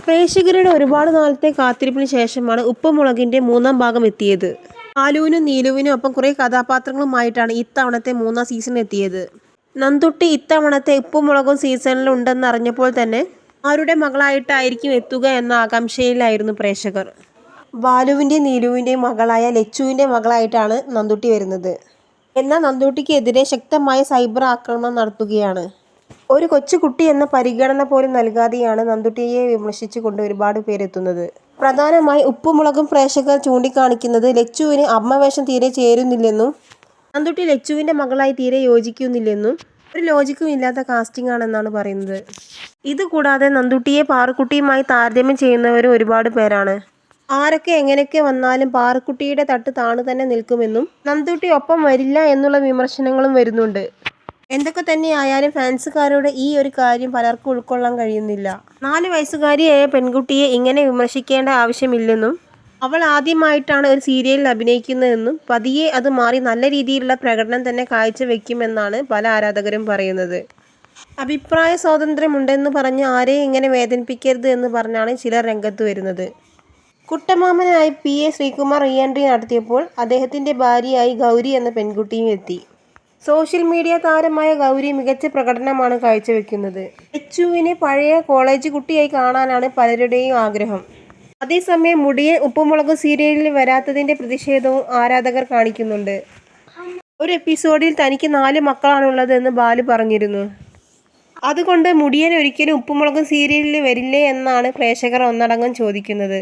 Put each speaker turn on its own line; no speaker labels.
പ്രേക്ഷകരുടെ ഒരുപാട് നാളത്തെ കാത്തിരിപ്പിന് ശേഷമാണ് ഉപ്പുമുളകിൻ്റെ മൂന്നാം ഭാഗം എത്തിയത്. ബാലുവിനും നീലുവിനും ഒപ്പം കുറേ കഥാപാത്രങ്ങളുമായിട്ടാണ് ഇത്തവണത്തെ മൂന്നാം സീസൺ എത്തിയത്. നന്ദുട്ടി ഇത്തവണത്തെ ഉപ്പുമുളകും സീസണിൽ ഉണ്ടെന്ന് അറിഞ്ഞപ്പോൾ തന്നെ ആരുടെ മകളായിട്ടായിരിക്കും എത്തുക എന്ന ആകാംക്ഷയിലായിരുന്നു പ്രേക്ഷകർ. ബാലുവിൻ്റെയും നീലുവിൻ്റെയും മകളായ ലച്ചുവിൻ്റെ മകളായിട്ടാണ് നന്ദുട്ടി വരുന്നത്. എന്നാൽ നന്ദുട്ടിക്ക് എതിരെ ശക്തമായ സൈബർ ആക്രമണം നടത്തുകയാണ്. ഒരു കൊച്ചുകുട്ടി എന്ന പരിഗണന പോലും നൽകാതെയാണ് നന്ദുട്ടിയെ വിമർശിച്ചുകൊണ്ട് ഒരുപാട് പേരെത്തുന്നത്. പ്രധാനമായി ഉപ്പുമുളകും പ്രേക്ഷകർ ചൂണ്ടിക്കാണിക്കുന്നത് ലച്ചുവിന് അമ്മവേഷം തീരെ ചേരുന്നില്ലെന്നും നന്ദുട്ടി ലച്ചുവിൻ്റെ മകളായി തീരെ യോജിക്കുന്നില്ലെന്നും ഒരു ലോജിക്കും ഇല്ലാത്ത കാസ്റ്റിംഗ് ആണെന്നാണ് പറയുന്നത്. ഇതുകൂടാതെ നന്ദുട്ടിയെ പാറുക്കുട്ടിയുമായി താരതമ്യം ചെയ്യുന്നവരും ഒരുപാട് പേരാണ്. ആരൊക്കെ എങ്ങനെയൊക്കെ വന്നാലും പാറുക്കുട്ടിയുടെ തട്ട് താണു തന്നെ നിൽക്കുമെന്നും നന്ദുട്ടി ഒപ്പം വരില്ല എന്നുള്ള വിമർശനങ്ങളും വരുന്നുണ്ട്. എന്തൊക്കെ തന്നെയായാലും ഫാൻസുകാരുടെ ഈ ഒരു കാര്യം പലർക്കും ഉൾക്കൊള്ളാൻ കഴിയുന്നില്ല. 4 വയസ്സുകാരിയായ പെൺകുട്ടിയെ ഇങ്ങനെ വിമർശിക്കേണ്ട ആവശ്യമില്ലെന്നും അവൾ ആദ്യമായിട്ടാണ് ഒരു സീരിയലിൽ അഭിനയിക്കുന്നതെന്നും പതിയെ അത് മാറി നല്ല രീതിയിലുള്ള പ്രകടനം തന്നെ കാഴ്ചവെക്കുമെന്നാണ് പല ആരാധകരും പറയുന്നത്. അഭിപ്രായ സ്വാതന്ത്ര്യമുണ്ടെന്ന് പറഞ്ഞ് ആരെയും ഇങ്ങനെ വേദനിപ്പിക്കരുത് എന്ന് പറഞ്ഞാണ് ചിലർ രംഗത്ത് വരുന്നത്. കുട്ടമാമനായി PA ശ്രീകുമാർ റീ എൻട്രി നടത്തിയപ്പോൾ അദ്ദേഹത്തിൻ്റെ ഭാര്യയായി ഗൗരി എന്ന പെൺകുട്ടിയും എത്തി. സോഷ്യൽ മീഡിയ താരമായ ഗൗരി മികച്ച പ്രകടനമാണ് കാഴ്ചവെക്കുന്നത്. ലച്ചുവിനെ പഴയ കോളേജ് കുട്ടിയായി കാണാനാണ് പലരുടെയും ആഗ്രഹം. അതേസമയം മുടിയൻ ഉപ്പുമുളക് സീരിയലിൽ വരാത്തതിൻ്റെ പ്രതിഷേധവും ആരാധകർ കാണിക്കുന്നുണ്ട്. ഒരു എപ്പിസോഡിൽ തനിക്ക് 4 മക്കളാണുള്ളതെന്ന് ബാലു പറഞ്ഞിരുന്നു. അതുകൊണ്ട് മുടിയൻ ഒരിക്കലും ഉപ്പുമുളക് സീരിയലിൽ വരില്ലേ എന്നാണ് പ്രേക്ഷകർ ഒന്നടങ്കം ചോദിക്കുന്നത്.